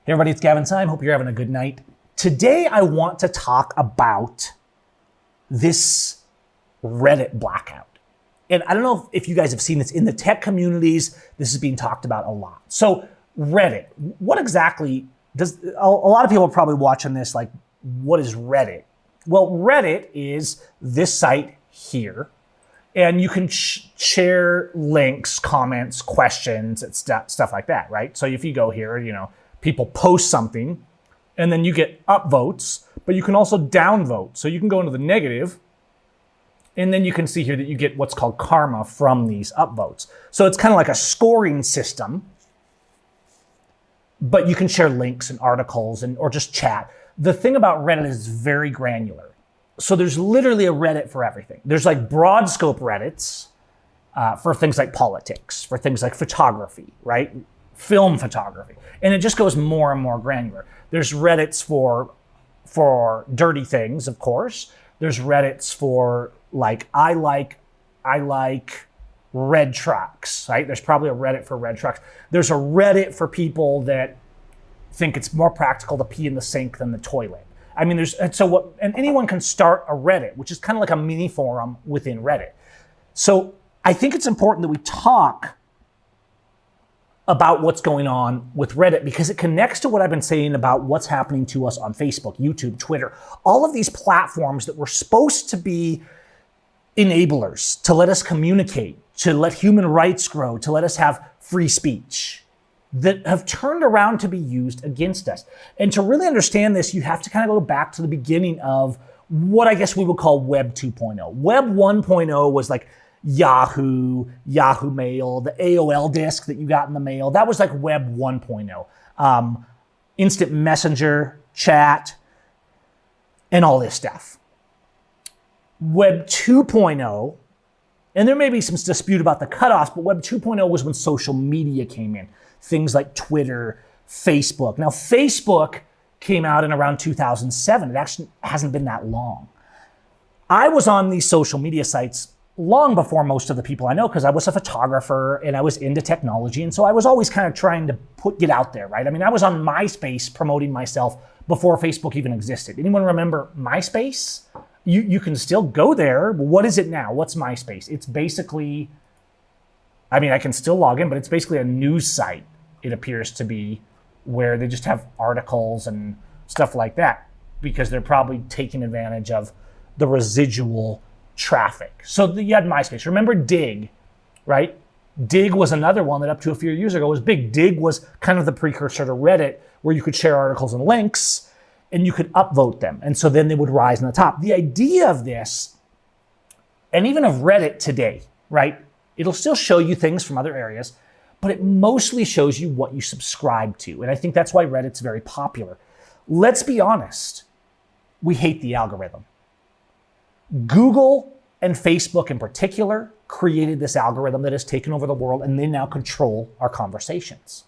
Hey everybody, it's Gavin Seim. Hope you're having a good night. Today I want to talk about this Reddit blackout. And I don't know if you guys have seen this in the tech communities. This is being talked about a lot. So Reddit, what exactly does, a lot of people are probably watching this like, what is Reddit? Well, Reddit is this site here. And you can share links, comments, questions, and stuff like that, right? So if you go here, people post something and then you get upvotes, but you can also downvote. So you can go into the negative and then you can see here that you get what's called karma from these upvotes. So it's kind of like a scoring system, but you can share links and articles or just chat. The thing about Reddit is very granular. So there's literally a Reddit for everything. There's like broad scope Reddits for things like politics, for things like photography, right? Film photography. And it just goes more and more granular. There's Reddits for dirty things, of course. There's Reddits for like, I like red trucks, right? There's probably a Reddit for red trucks. There's a Reddit for people that think it's more practical to pee in the sink than the toilet. I mean, and anyone can start a Reddit, which is kind of like a mini forum within Reddit. So I think it's important that we talk about what's going on with Reddit because it connects to what I've been saying about what's happening to us on Facebook, YouTube, Twitter, all of these platforms that were supposed to be enablers to let us communicate, to let human rights grow, to let us have free speech, that have turned around to be used against us. And to really understand this, you have to kind of go back to the beginning of what I guess we would call Web 2.0. Web 1.0 was like Yahoo Mail, the AOL disk that you got in the mail. That was like Web 1.0. Instant messenger, chat, and all this stuff. Web 2.0, and there may be some dispute about the cutoffs, but Web 2.0 was when social media came in. Things like Twitter, Facebook. Now, Facebook came out in around 2007. It actually hasn't been that long. I was on these social media sites long before most of the people I know because I was a photographer and I was into technology. And so I was always kind of trying to get out there, right? I mean, I was on MySpace promoting myself before Facebook even existed. Anyone remember MySpace? You can still go there. What is it now? What's MySpace? It's basically, I mean, I can still log in, but it's basically a news site. It appears to be where they just have articles and stuff like that because they're probably taking advantage of the residual traffic. So you had MySpace. Remember Dig, right? Dig was another one that up to a few years ago was big. Dig was kind of the precursor to Reddit where you could share articles and links and you could upvote them. And so then they would rise on the top. The idea of this, and even of Reddit today, right? It'll still show you things from other areas, but it mostly shows you what you subscribe to. And I think that's why Reddit's very popular. Let's be honest. We hate the algorithm. Google and Facebook in particular created this algorithm that has taken over the world and they now control our conversations.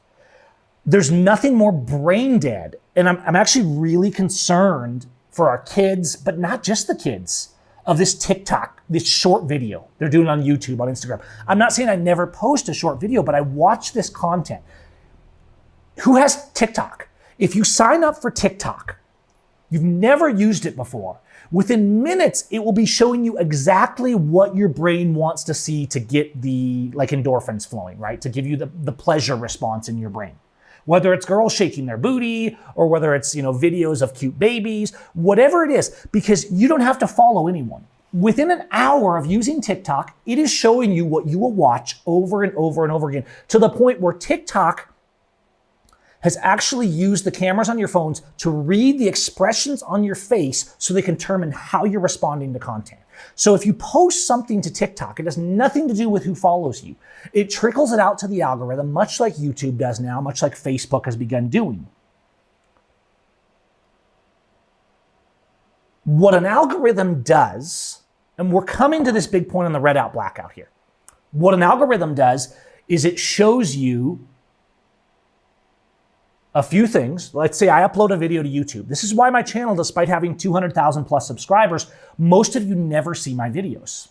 There's nothing more brain dead. And I'm actually really concerned for our kids, but not just the kids, of this TikTok, this short video they're doing on YouTube, on Instagram. I'm not saying I never post a short video, but I watch this content. Who has TikTok? If you sign up for TikTok, you've never used it before, within minutes, it will be showing you exactly what your brain wants to see to get the like endorphins flowing, right? To give you the pleasure response in your brain. Whether it's girls shaking their booty or whether it's, videos of cute babies, whatever it is, because you don't have to follow anyone. Within an hour of using TikTok, it is showing you what you will watch over and over and over again to the point where TikTok has actually used the cameras on your phones to read the expressions on your face so they can determine how you're responding to content. So if you post something to TikTok, it has nothing to do with who follows you. It trickles it out to the algorithm, much like YouTube does now, much like Facebook has begun doing. What an algorithm does, and we're coming to this big point on the Reddit blackout here. What an algorithm does is it shows you a few things. Let's say I upload a video to YouTube. This is why my channel, despite having 200,000 plus subscribers, most of you never see my videos.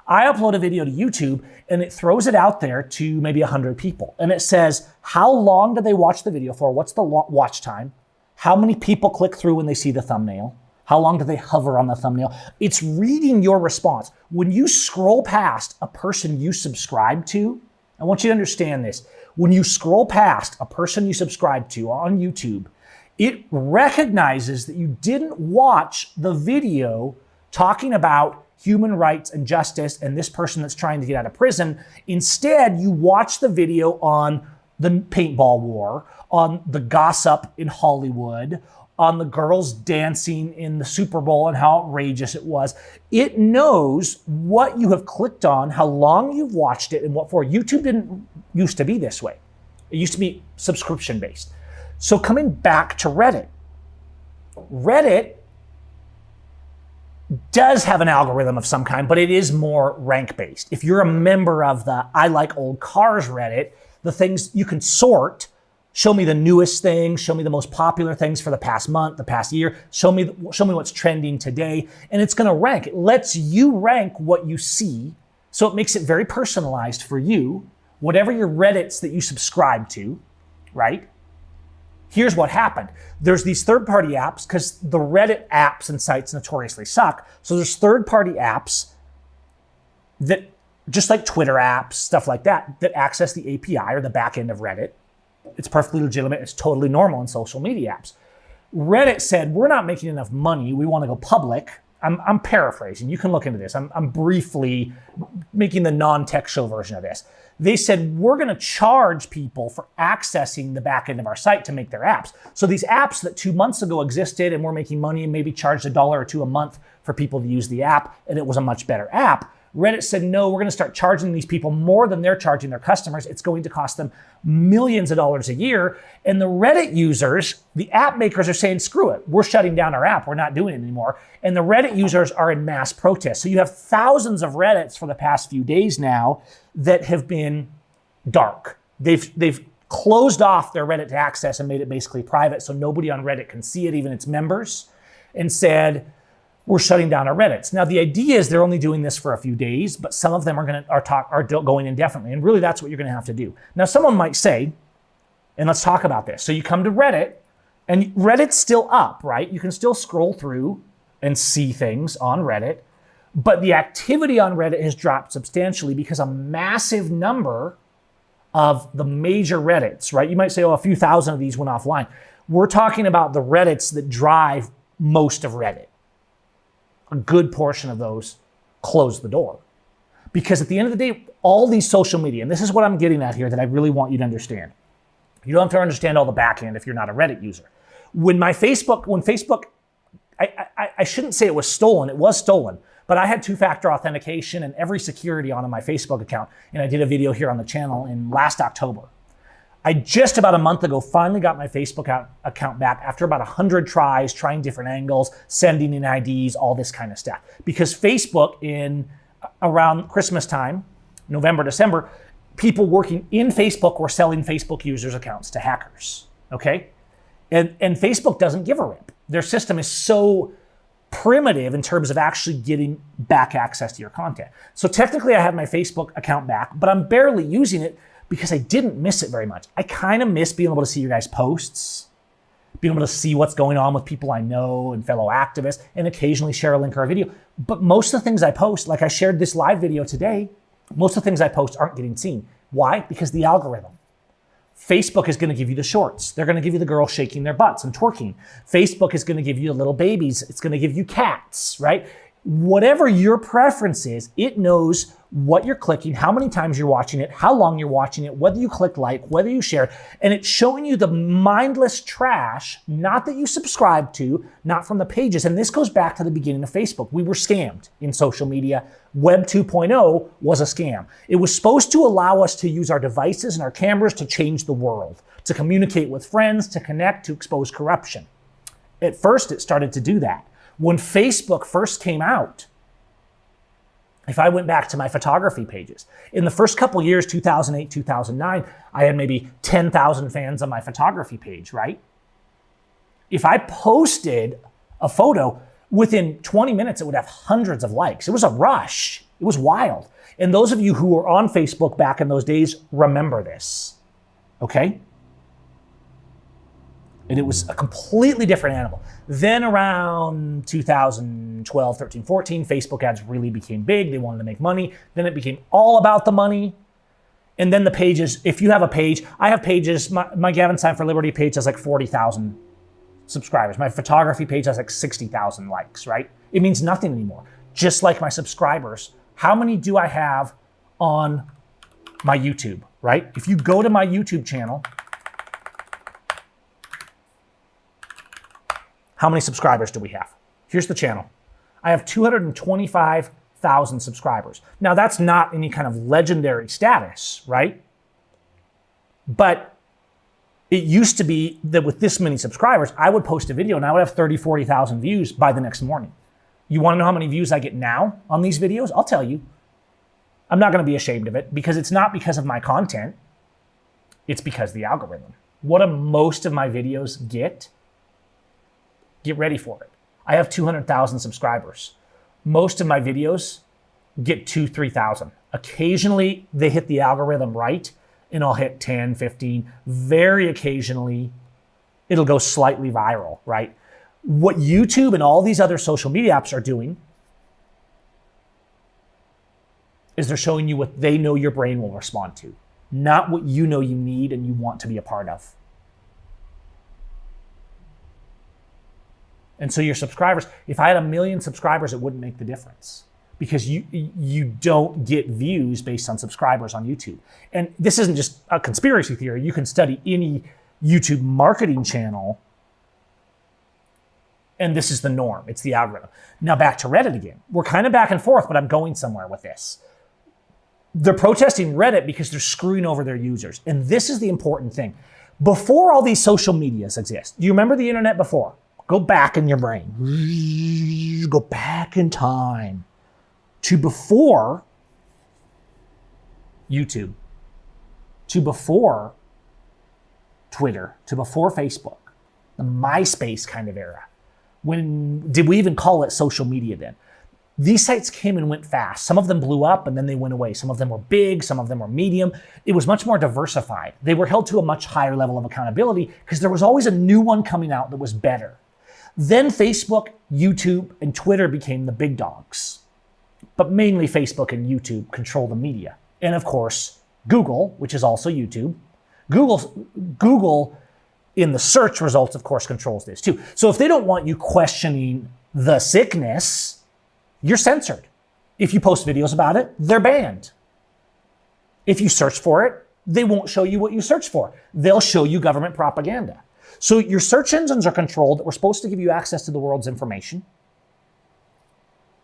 I upload a video to YouTube and it throws it out there to maybe 100 people. And it says, how long did they watch the video for? What's the watch time? How many people click through when they see the thumbnail? How long do they hover on the thumbnail? It's reading your response. When you scroll past a person you subscribe to, I want you to understand this. When you scroll past a person you subscribe to on YouTube, it recognizes that you didn't watch the video talking about human rights and justice and this person that's trying to get out of prison. Instead, you watch the video on the paintball war, on the gossip in Hollywood, on the girls dancing in the Super Bowl and how outrageous it was. It knows what you have clicked on, how long you've watched it, and what for. YouTube didn't used to be this way. It used to be subscription-based. So coming back to Reddit, Reddit does have an algorithm of some kind, but it is more rank-based. If you're a member of the I Like Old Cars Reddit, the things you can sort, show me the newest things, show me the most popular things for the past month, the past year, show me what's trending today, and it's gonna rank. It lets you rank what you see, so it makes it very personalized for you, whatever your Reddits that you subscribe to, right? Here's what happened. There's these third-party apps, because the Reddit apps and sites notoriously suck. So there's third-party apps that, just like Twitter apps, stuff like that, that access the API or the back end of Reddit. It's perfectly legitimate. It's totally normal in social media apps. Reddit said, we're not making enough money. We want to go public. I'm paraphrasing. You can look into this. I'm briefly making the non-textual version of this. They said, we're going to charge people for accessing the back end of our site to make their apps. So these apps that 2 months ago existed and were making money and maybe charged $1 or $2 a month for people to use the app, and it was a much better app, Reddit said, no, we're going to start charging these people more than they're charging their customers. It's going to cost them millions of dollars a year. And the Reddit users, the app makers are saying, screw it. We're shutting down our app. We're not doing it anymore. And the Reddit users are in mass protest. So you have thousands of Reddits for the past few days now that have been dark. They've closed off their Reddit to access and made it basically private so nobody on Reddit can see it, even its members, and said, we're shutting down our Reddits. Now, the idea is they're only doing this for a few days, but some of them are going indefinitely. And really, that's what you're going to have to do. Now, someone might say, and let's talk about this. So you come to Reddit, and Reddit's still up, right? You can still scroll through and see things on Reddit, but the activity on Reddit has dropped substantially because a massive number of the major Reddits, right? You might say, oh, a few thousand of these went offline. We're talking about the Reddits that drive most of Reddit. A good portion of those close the door. Because at the end of the day, all these social media, and this is what I'm getting at here that I really want you to understand. You don't have to understand all the back end if you're not a Reddit user. When Facebook, I shouldn't say it was stolen, but I had two-factor authentication and every security on my Facebook account. And I did a video here on the channel in last October. I just about a month ago finally got my Facebook account back after about 100 tries, trying different angles, sending in IDs, all this kind of stuff. Because Facebook around Christmas time, November, December, people working in Facebook were selling Facebook users' accounts to hackers, okay? And Facebook doesn't give a rip. Their system is so primitive in terms of actually getting back access to your content. So technically I have my Facebook account back, but I'm barely using it because I didn't miss it very much. I kind of miss being able to see your guys' posts, being able to see what's going on with people I know and fellow activists, and occasionally share a link or a video. But most of the things I post, like I shared this live video today, most of the things I post aren't getting seen. Why? Because the algorithm. Facebook is going to give you the shorts. They're going to give you the girls shaking their butts and twerking. Facebook is going to give you little babies. It's going to give you cats, right? Whatever your preference is, it knows what you're clicking, how many times you're watching it, how long you're watching it, whether you click like, whether you share, and it's showing you the mindless trash, not that you subscribe to, not from the pages. And this goes back to the beginning of Facebook. We were scammed in social media. Web 2.0 was a scam. It was supposed to allow us to use our devices and our cameras to change the world, to communicate with friends, to connect, to expose corruption. At first, it started to do that. When Facebook first came out, if I went back to my photography pages, in the first couple years, 2008, 2009, I had maybe 10,000 fans on my photography page, right? If I posted a photo, within 20 minutes, it would have hundreds of likes. It was a rush. It was wild. And those of you who were on Facebook back in those days, remember this, okay? And it was a completely different animal. Then around 2012, 13, 14, Facebook ads really became big. They wanted to make money. Then it became all about the money. And then the pages, if you have a page, I have pages, my Gavin Seim for Liberty page has like 40,000 subscribers. My photography page has like 60,000 likes, right? It means nothing anymore. Just like my subscribers. How many do I have on my YouTube, right? If you go to my YouTube channel, how many subscribers do we have? Here's the channel. I have 225,000 subscribers. Now that's not any kind of legendary status, right? But it used to be that with this many subscribers, I would post a video and I would have 30, 40,000 views by the next morning. You want to know how many views I get now on these videos? I'll tell you. I'm not going to be ashamed of it because it's not because of my content. It's because of the algorithm. What do most of my videos get? Get ready for it. I have 200,000 subscribers. Most of my videos get 2,000, 3,000. Occasionally they hit the algorithm right and I'll hit 10, 15. Very occasionally it'll go slightly viral, right? What YouTube and all these other social media apps are doing is they're showing you what they know your brain will respond to, not what you know you need and you want to be a part of. And so your subscribers, if I had 1 million subscribers, it wouldn't make the difference because you don't get views based on subscribers on YouTube. And this isn't just a conspiracy theory. You can study any YouTube marketing channel and this is the norm. It's the algorithm. Now back to Reddit again. We're kind of back and forth, but I'm going somewhere with this. They're protesting Reddit because they're screwing over their users. And this is the important thing. Before all these social medias exist, do you remember the internet before? Go back in your brain. Go back in time to before YouTube, to before Twitter, to before Facebook, the MySpace kind of era. When did we even call it social media then? These sites came and went fast. Some of them blew up and then they went away. Some of them were big, some of them were medium. It was much more diversified. They were held to a much higher level of accountability because there was always a new one coming out that was better. Then Facebook, YouTube, and Twitter became the big dogs. But mainly Facebook and YouTube control the media. And of course, Google, which is also YouTube. Google in the search results, of course, controls this too. So if they don't want you questioning the sickness, you're censored. If you post videos about it, they're banned. If you search for it, they won't show you what you search for. They'll show you government propaganda. So your search engines are controlled. We're supposed to give you access to the world's information.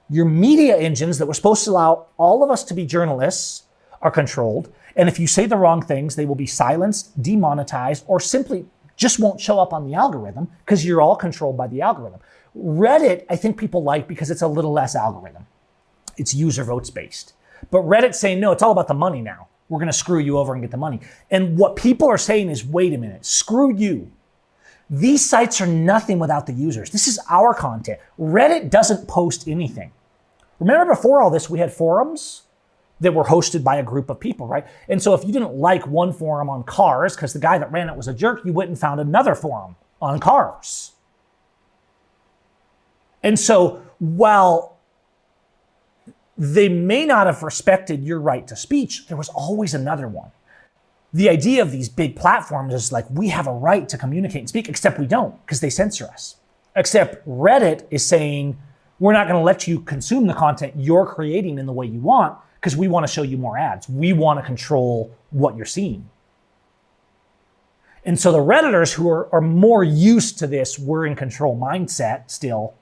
Your media engines that were supposed to allow all of us to be journalists are controlled. And if you say the wrong things, they will be silenced, demonetized, or simply just won't show up on the algorithm because you're all controlled by the algorithm. Reddit, I think people like because it's a little less algorithm. It's user votes based. But Reddit's saying, no, it's all about the money now. We're going to screw you over and get the money. And what people are saying is, wait a minute, screw you. These sites are nothing without the users. This is our content. Reddit doesn't post anything. Remember before all this, we had forums that were hosted by a group of people, right? And so if you didn't like one forum on cars because the guy that ran it was a jerk, you went and found another forum on cars. And so while they may not have respected your right to speech, there was always another one. The idea of these big platforms is like, we have a right to communicate and speak, except we don't because they censor us. Except Reddit is saying, we're not going to let you consume the content you're creating in the way you want because we want to show you more ads. We want to control what you're seeing. And so the Redditors who are more used to this we're in control mindset still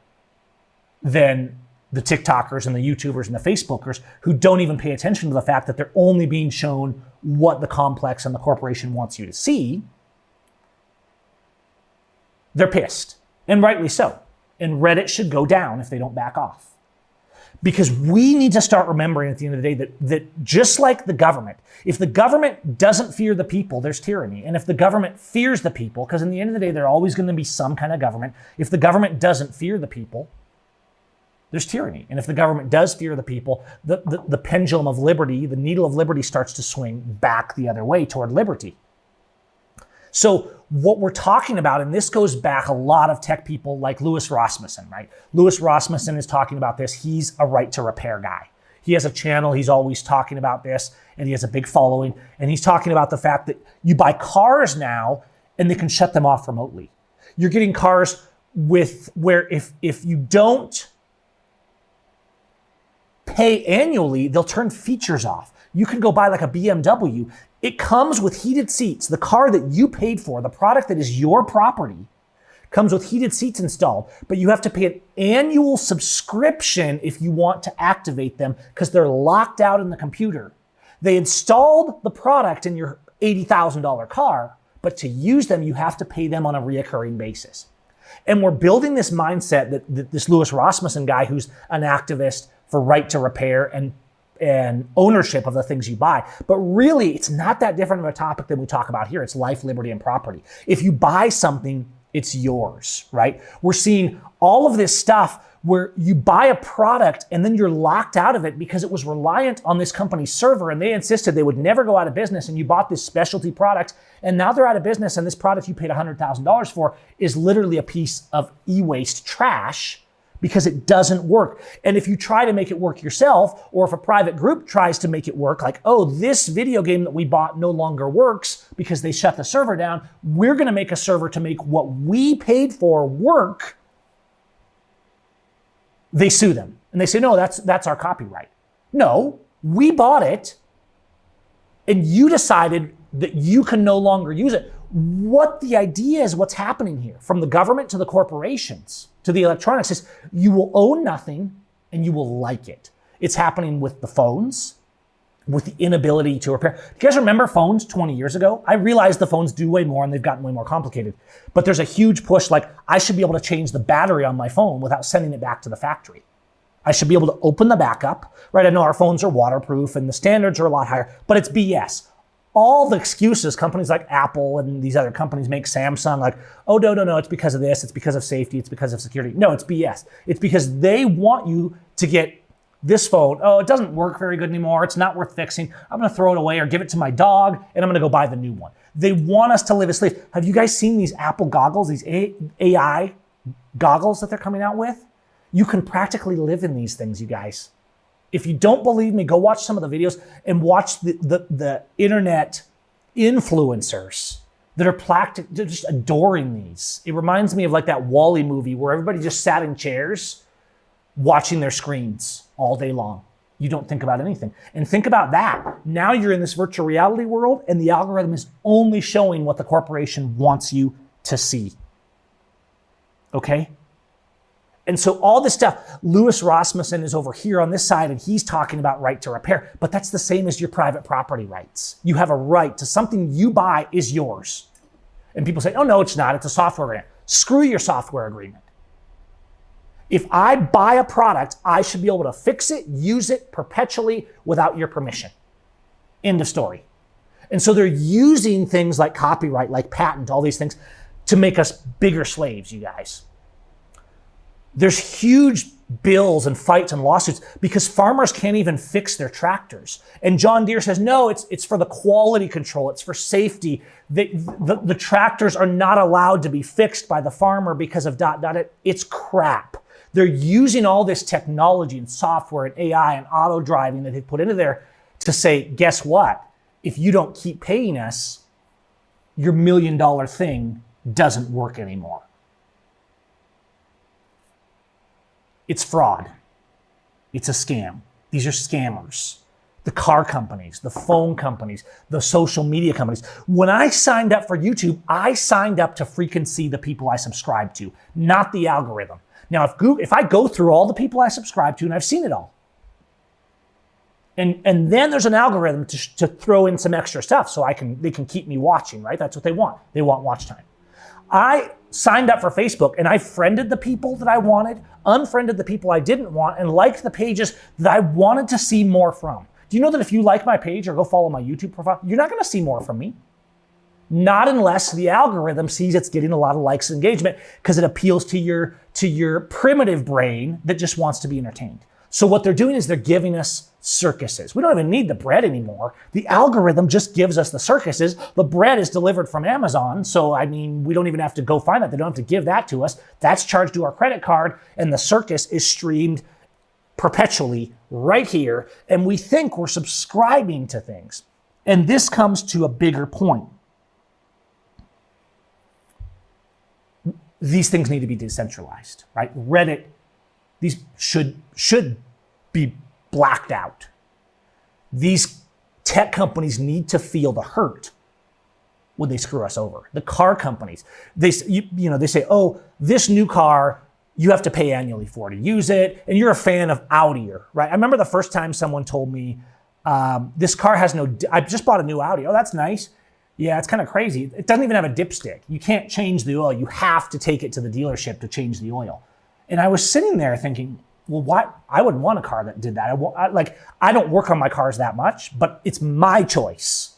than the TikTokers and the YouTubers and the Facebookers who don't even pay attention to the fact that they're only being shown what the complex and the corporation wants you to see. They're pissed, and rightly so. And Reddit should go down if they don't back off. Because we need to start remembering at the end of the day that just like the government, if the government doesn't fear the people, there's tyranny. And if the government fears the people, because in the end of the day, there's always going to be some kind of government. If the government doesn't fear the people, there's tyranny. And if the government does fear the people, the pendulum of liberty, the needle of liberty starts to swing back the other way toward liberty. So what we're talking about, and this goes back a lot of tech people like Louis Rasmussen, right? Louis Rasmussen is talking about this. He's a right to repair guy. He has a channel. He's always talking about this, and he has a big following. And he's talking about the fact that you buy cars now and they can shut them off remotely. You're getting cars where if you don't pay annually, they'll turn features off. You can go buy like a BMW. It comes with heated seats. The car that you paid for, the product that is your property, comes with heated seats installed, but you have to pay an annual subscription if you want to activate them because they're locked out in the computer. They installed the product in your $80,000 car, but to use them, you have to pay them on a reoccurring basis. And we're building this mindset that this Louis Rasmussen guy, who's an activist for right to repair and ownership of the things you buy. But really, it's not that different of a topic than we talk about here. It's life, liberty, and property. If you buy something, it's yours, right? We're seeing all of this stuff where you buy a product and then you're locked out of it because it was reliant on this company's server and they insisted they would never go out of business, and you bought this specialty product and now they're out of business, and this product you paid $100,000 for is literally a piece of e-waste trash because it doesn't work. And if you try to make it work yourself, or if a private group tries to make it work, like, oh, this video game that we bought no longer works because they shut the server down, we're going to make a server to make what we paid for work, they sue them. And they say, no, that's our copyright. No, we bought it and you decided that you can no longer use it. What the idea is, what's happening here, from the government to the corporations to the electronics, is you will own nothing and you will like it. It's happening with the phones, with the inability to repair. Do you guys remember phones 20 years ago? I realize the phones do way more and they've gotten way more complicated, but there's a huge push, like I should be able to change the battery on my phone without sending it back to the factory. I should be able to open the backup, right? I know our phones are waterproof and the standards are a lot higher, but it's BS. All the excuses companies like Apple and these other companies make, Samsung, like, oh, no, it's because of this, it's because of safety, it's because of security. No, it's BS. It's because they want you to get this phone. Oh, it doesn't work very good anymore. It's not worth fixing. I'm going to throw it away or give it to my dog, and I'm going to go buy the new one. They want us to live as slaves. Have you guys seen these Apple goggles, these AI goggles that they're coming out with? You can practically live in these things, you guys. If you don't believe me, go watch some of the videos and watch the internet influencers that are they're just adoring these. It reminds me of like that Wall-E movie where everybody just sat in chairs watching their screens all day long. You don't think about anything. And think about that. Now you're in this virtual reality world and the algorithm is only showing what the corporation wants you to see. Okay? And so all this stuff, Louis Rasmussen is over here on this side and he's talking about right to repair, but that's the same as your private property rights. You have a right to something you buy is yours. And people say, oh no, it's not, it's a software agreement. Screw your software agreement. If I buy a product, I should be able to fix it, use it perpetually without your permission. End of story. And so they're using things like copyright, like patent, all these things to make us bigger slaves, you guys. There's huge bills and fights and lawsuits because farmers can't even fix their tractors. And John Deere says, no, it's for the quality control. It's for safety. The tractors are not allowed to be fixed by the farmer because of ... It's crap. They're using all this technology and software and AI and auto driving that they put into there to say, guess what? If you don't keep paying us, your $1 million thing doesn't work anymore. It's fraud. It's a scam. These are scammers. The car companies, the phone companies, the social media companies. When I signed up for YouTube, I signed up to freaking see the people I subscribe to, not the algorithm. Now, if I go through all the people I subscribe to, and I've seen it all, and then there's an algorithm to throw in some extra stuff so they can keep me watching, right? That's what they want. They want watch time. I signed up for Facebook and I friended the people that I wanted, unfriended the people I didn't want, and liked the pages that I wanted to see more from. Do you know that if you like my page or go follow my YouTube profile, you're not going to see more from me? Not unless the algorithm sees it's getting a lot of likes and engagement because it appeals to your primitive brain that just wants to be entertained. So what they're doing is they're giving us circuses. We don't even need the bread anymore. The algorithm just gives us the circuses. The bread is delivered from Amazon. So, I mean, we don't even have to go find that. They don't have to give that to us. That's charged to our credit card, and the circus is streamed perpetually right here. And we think we're subscribing to things. And this comes to a bigger point. These things need to be decentralized, right? Reddit, these should be blacked out. These tech companies need to feel the hurt when they screw us over. The car companies, they say, oh, this new car, you have to pay annually for to use it, and you're a fan of Audi, right? I remember the first time someone told me, this car has I just bought a new Audi. Oh, that's nice. Yeah, it's kind of crazy. It doesn't even have a dipstick. You can't change the oil. You have to take it to the dealership to change the oil. And I was sitting there thinking, well, why? I wouldn't want a car that did that. I don't work on my cars that much, but it's my choice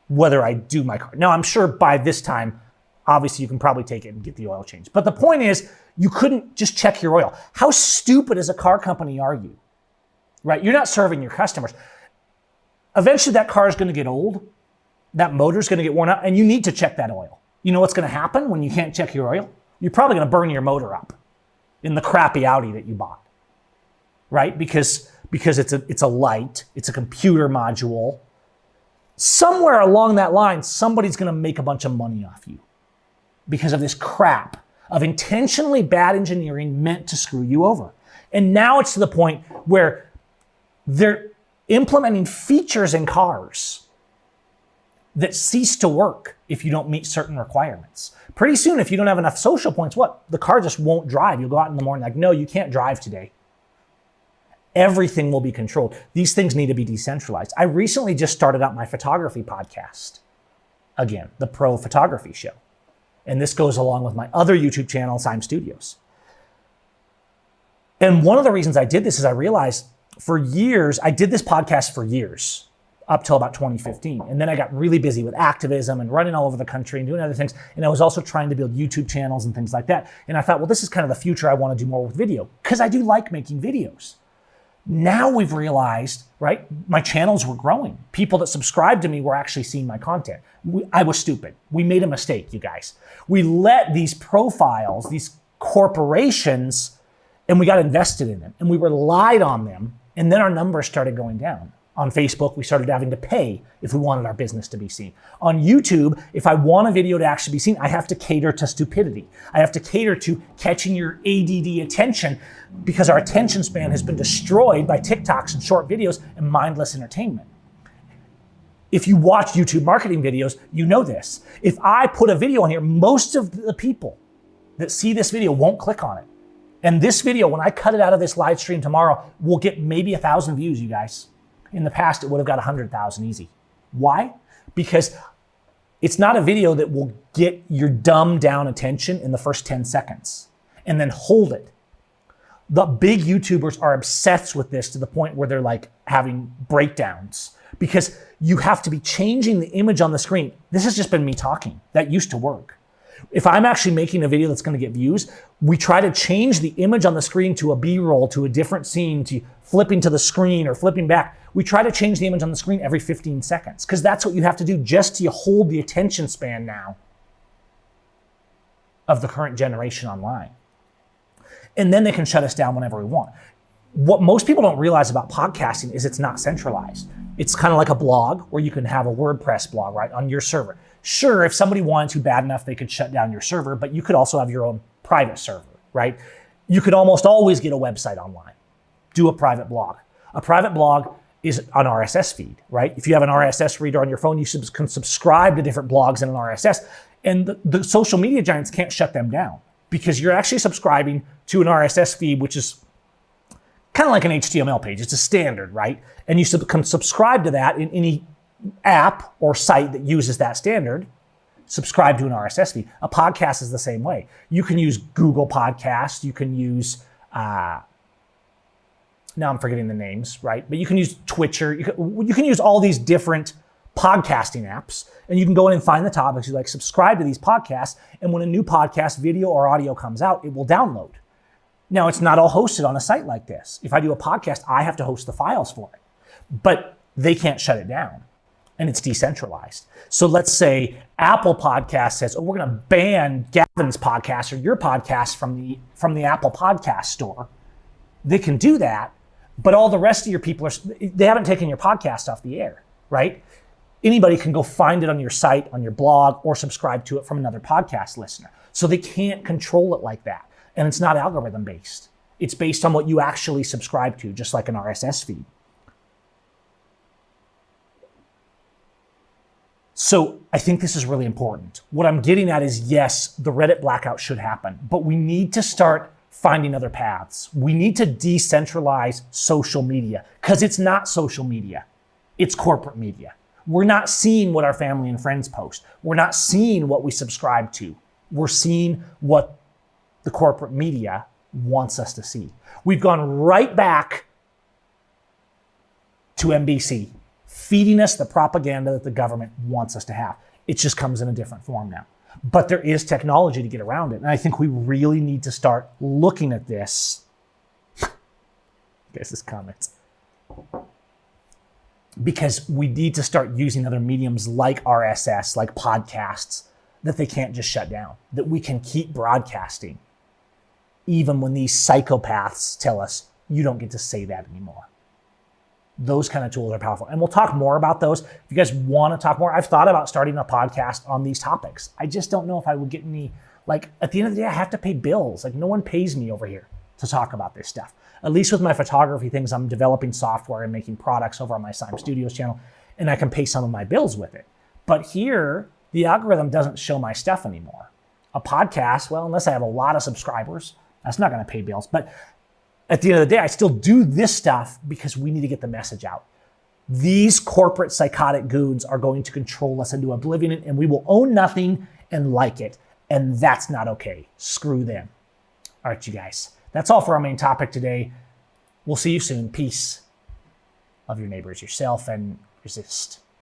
whether I do my car. Now, I'm sure by this time, obviously, you can probably take it and get the oil changed. But the point is, you couldn't just check your oil. How stupid as a car company are you? Right? You're not serving your customers. Eventually, that car is going to get old. That motor is going to get worn out, and you need to check that oil. You know what's going to happen when you can't check your oil? You're probably going to burn your motor up in the crappy Audi that you bought, right? Because it's a light, it's a computer module. Somewhere along that line, somebody's going to make a bunch of money off you because of this crap of intentionally bad engineering meant to screw you over. And now it's to the point where they're implementing features in cars that cease to work if you don't meet certain requirements. Pretty soon, if you don't have enough social points, the car just won't drive. You'll go out in the morning like, no, you can't drive today. Everything will be controlled. These things need to be decentralized. I recently just started out my photography podcast. Again, the Pro Photography Show. And this goes along with my other YouTube channel, Seim Studios. And one of the reasons I did this is I realized for years, I did this podcast for years, up till about 2015. And then I got really busy with activism and running all over the country and doing other things. And I was also trying to build YouTube channels and things like that. And I thought, well, this is kind of the future. I want to do more with video because I do like making videos. Now we've realized, right, my channels were growing. People that subscribed to me were actually seeing my content. I was stupid. We made a mistake, you guys. We let these profiles, these corporations, and we got invested in them. And we relied on them. And then our numbers started going down. On Facebook, we started having to pay if we wanted our business to be seen. On YouTube, if I want a video to actually be seen, I have to cater to stupidity. I have to cater to catching your ADD attention because our attention span has been destroyed by TikToks and short videos and mindless entertainment. If you watch YouTube marketing videos, you know this. If I put a video on here, most of the people that see this video won't click on it. And this video, when I cut it out of this live stream tomorrow, will get maybe 1,000 views, you guys. In the past, it would have got 100,000 easy. Why? Because it's not a video that will get your dumbed down attention in the first 10 seconds and then hold it. The big YouTubers are obsessed with this to the point where they're like having breakdowns because you have to be changing the image on the screen. This has just been me talking. That used to work. If I'm actually making a video that's going to get views, we try to change the image on the screen to a B-roll, to a different scene, to flipping to the screen or flipping back. We try to change the image on the screen every 15 seconds because that's what you have to do just to hold the attention span now of the current generation online. And then they can shut us down whenever we want. What most people don't realize about podcasting is it's not centralized. It's kind of like a blog where you can have a WordPress blog, right, on your server. Sure, if somebody wanted to bad enough, they could shut down your server, but you could also have your own private server, right? You could almost always get a website online. Do a private blog. A private blog is an RSS feed, right? If you have an RSS reader on your phone, you can subscribe to different blogs in an RSS, and the social media giants can't shut them down because you're actually subscribing to an RSS feed, which is kind of like an HTML page. It's a standard, right? And you can subscribe to that in any app or site that uses that standard. Subscribe to an RSS feed. A podcast is the same way. You can use Google Podcasts. You can use, now I'm forgetting the names, right? But you can use Twitcher. You can use all these different podcasting apps, and you can go in and find the topics you like, subscribe to these podcasts, and when a new podcast, video or audio comes out, it will download. Now, it's not all hosted on a site like this. If I do a podcast, I have to host the files for it, but they can't shut it down, and it's decentralized. So let's say Apple Podcast says, oh, we're going to ban Gavin's podcast or your podcast from the Apple Podcast Store. They can do that, but all the rest of your people they haven't taken your podcast off the air, right? Anybody can go find it on your site, on your blog, or subscribe to it from another podcast listener. So they can't control it like that. And it's not algorithm based. It's based on what you actually subscribe to, just like an RSS feed. So I think this is really important. What I'm getting at is, yes, the Reddit blackout should happen, but we need to start finding other paths. We need to decentralize social media, because it's not social media. It's corporate media. We're not seeing what our family and friends post. We're not seeing what we subscribe to. We're seeing what the corporate media wants us to see. We've gone right back to NBC, feeding us the propaganda that the government wants us to have. It just comes in a different form now. But there is technology to get around it. And I think we really need to start looking at this. Guys, this comments. Because we need to start using other mediums like RSS, like podcasts, that they can't just shut down, that we can keep broadcasting, even when these psychopaths tell us you don't get to say that anymore. Those kind of tools are powerful. And we'll talk more about those. If you guys want to talk more, I've thought about starting a podcast on these topics. I just don't know if I would get any, at the end of the day, I have to pay bills. No one pays me over here to talk about this stuff. At least with my photography things, I'm developing software and making products over on my Seim Studios channel, and I can pay some of my bills with it. But here, the algorithm doesn't show my stuff anymore. A podcast, well, unless I have a lot of subscribers, that's not going to pay bills. But at the end of the day, I still do this stuff because we need to get the message out. These corporate psychotic goons are going to control us into oblivion, and we will own nothing and like it. And that's not okay. Screw them. All right, you guys. That's all for our main topic today. We'll see you soon. Peace. Love your neighbors, yourself, and resist.